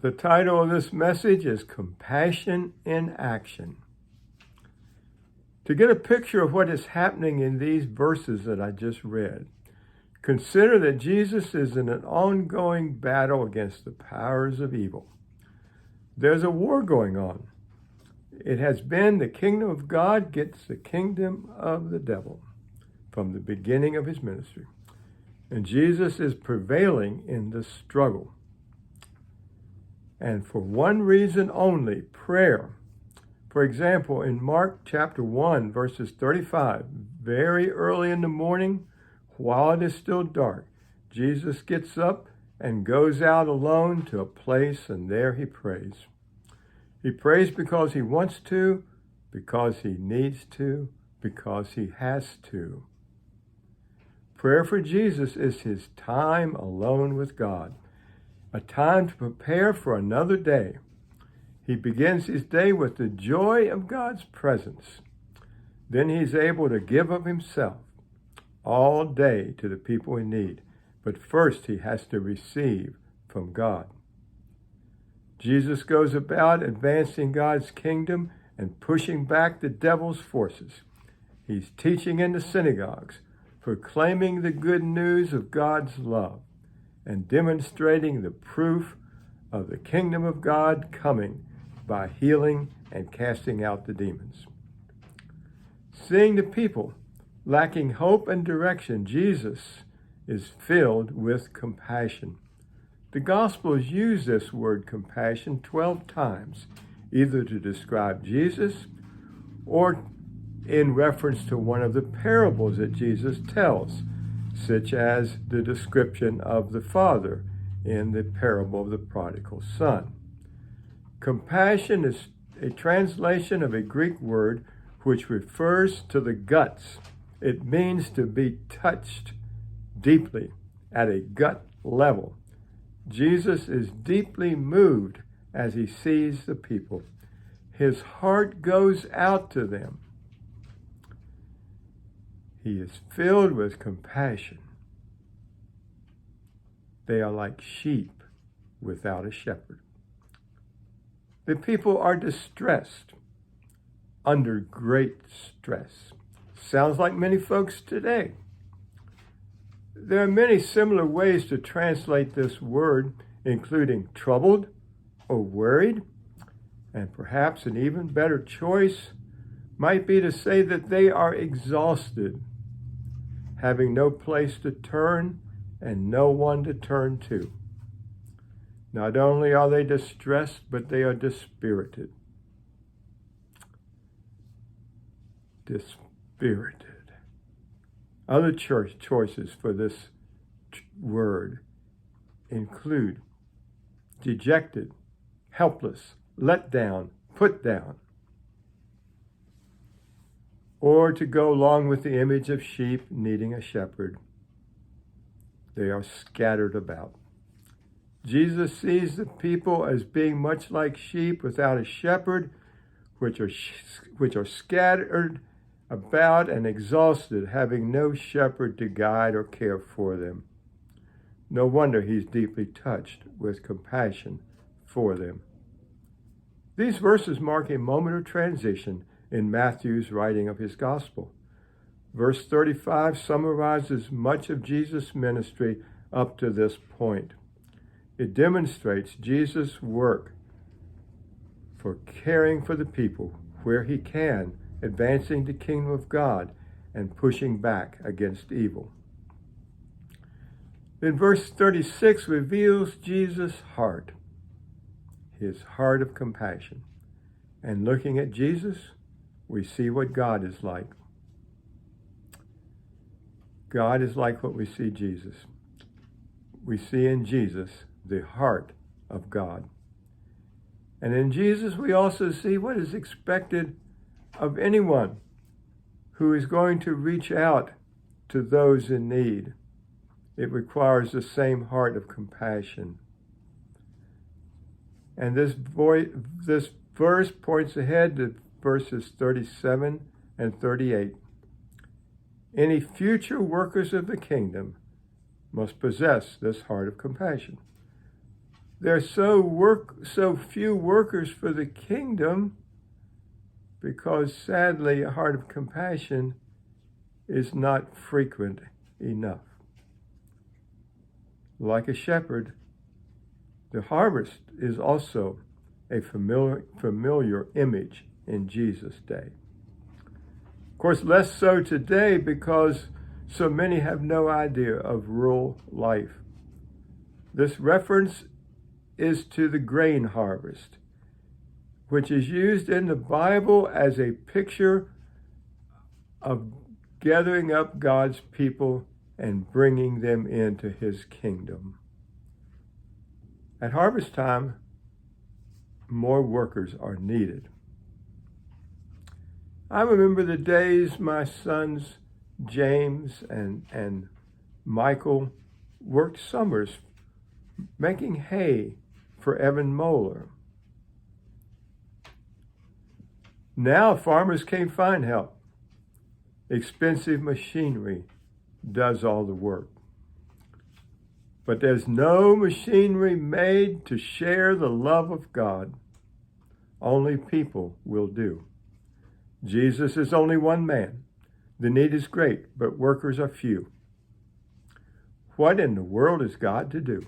The title of this message is Compassion in Action. To get a picture of what is happening in these verses that I just read, consider that Jesus is in an ongoing battle against the powers of evil. There's a war going on. It has been the kingdom of God gets the kingdom of the devil from the beginning of his ministry. And Jesus is prevailing in the struggle. And for one reason only, prayer. For example, in Mark chapter 1, verses 35, very early in the morning, while it is still dark, Jesus gets up and goes out alone to a place, and there he prays. He prays because he wants to, because he needs to, because he has to. Prayer for Jesus is his time alone with God, a time to prepare for another day. He begins his day with the joy of God's presence. Then he's able to give of himself all day to the people in need. But first he has to receive from God. Jesus goes about advancing God's kingdom and pushing back the devil's forces. He's teaching in the synagogues, proclaiming the good news of God's love, and demonstrating the proof of the kingdom of God coming by healing and casting out the demons. Seeing the people lacking hope and direction, Jesus is filled with compassion. The Gospels use this word compassion 12 times, either to describe Jesus or in reference to one of the parables that Jesus tells, such as the description of the Father in the parable of the prodigal son. Compassion is a translation of a Greek word which refers to the guts. It means to be touched deeply at a gut level. Jesus is deeply moved as he sees the people. His heart goes out to them. He is filled with compassion. They are like sheep without a shepherd. The people are distressed, under great stress. Sounds like many folks today. There are many similar ways to translate this word, including troubled or worried, and perhaps an even better choice might be to say that they are exhausted, having no place to turn and no one to turn to. Not only are they distressed, but they are dispirited. Dispirited. Other choices for this word include dejected, helpless, let down, put down. Or to go along with the image of sheep needing a shepherd, they are scattered about. Jesus sees the people as being much like sheep without a shepherd, which are scattered about and exhausted, having no shepherd to guide or care for them. No wonder he's deeply touched with compassion for them. These verses mark a moment of transition in Matthew's writing of his gospel. Verse 35 summarizes much of Jesus' ministry up to this point. It demonstrates Jesus' work for caring for the people where he can, advancing the kingdom of God and pushing back against evil. Then verse 36 reveals Jesus' heart, his heart of compassion. And looking at Jesus, we see what God is like. God is like what we see Jesus. We see in Jesus the heart of God. And in Jesus, we also see what is expected of anyone who is going to reach out to those in need. It requires the same heart of compassion. And this verse points ahead to verses 37 and 38. Any future workers of the kingdom must possess this heart of compassion. There's so few workers for the kingdom because sadly a heart of compassion is not frequent enough. Like a shepherd, the harvest is also a familiar image in Jesus' day. Of course, less so today because so many have no idea of rural life. This reference is to the grain harvest, which is used in the Bible as a picture of gathering up God's people and bringing them into his kingdom. At harvest time, more workers are needed. I remember the days my sons James and Michael worked summers making hay for Evan Moeller. Now farmers can't find help. Expensive machinery does all the work. But there's no machinery made to share the love of God. Only people will do. Jesus is only one man. The need is great, but workers are few. What in the world is God to do?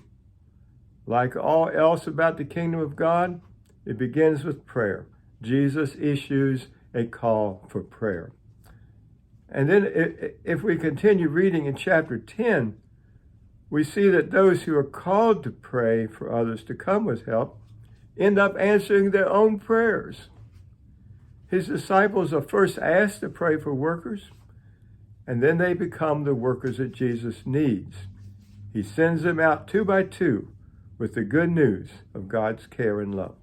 Like all else about the kingdom of God, it begins with prayer. Jesus issues a call for prayer. And then if we continue reading in chapter 10, we see that those who are called to pray for others to come with help end up answering their own prayers. His disciples are first asked to pray for workers, and then they become the workers that Jesus needs. He sends them out 2 by 2 with the good news of God's care and love.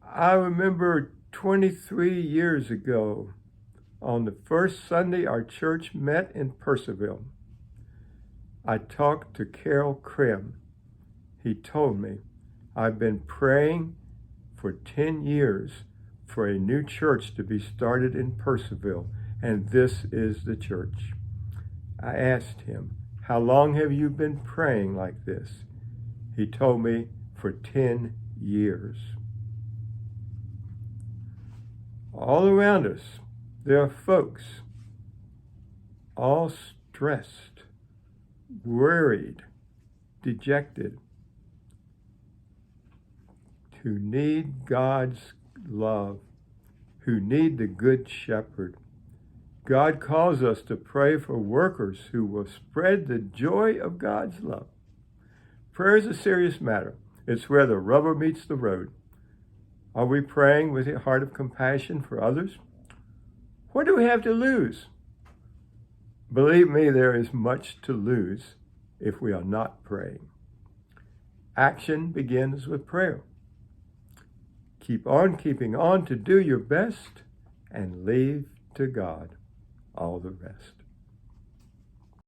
I remember 23 years ago, on the first Sunday our church met in Purcellville, I talked to Carol Krim. He told me, I've been praying for 10 years for a new church to be started in Purcellville, and this is the church. I asked him, how long have you been praying like this? He told me, for 10 years. All around us, there are folks all stressed, worried, dejected, who need God's love, who need the Good Shepherd. God calls us to pray for workers who will spread the joy of God's love. Prayer is a serious matter. It's where the rubber meets the road. Are we praying with a heart of compassion for others? What do we have to lose? Believe me, there is much to lose if we are not praying. Action begins with prayer. Keep on keeping on to do your best and leave to God all the rest.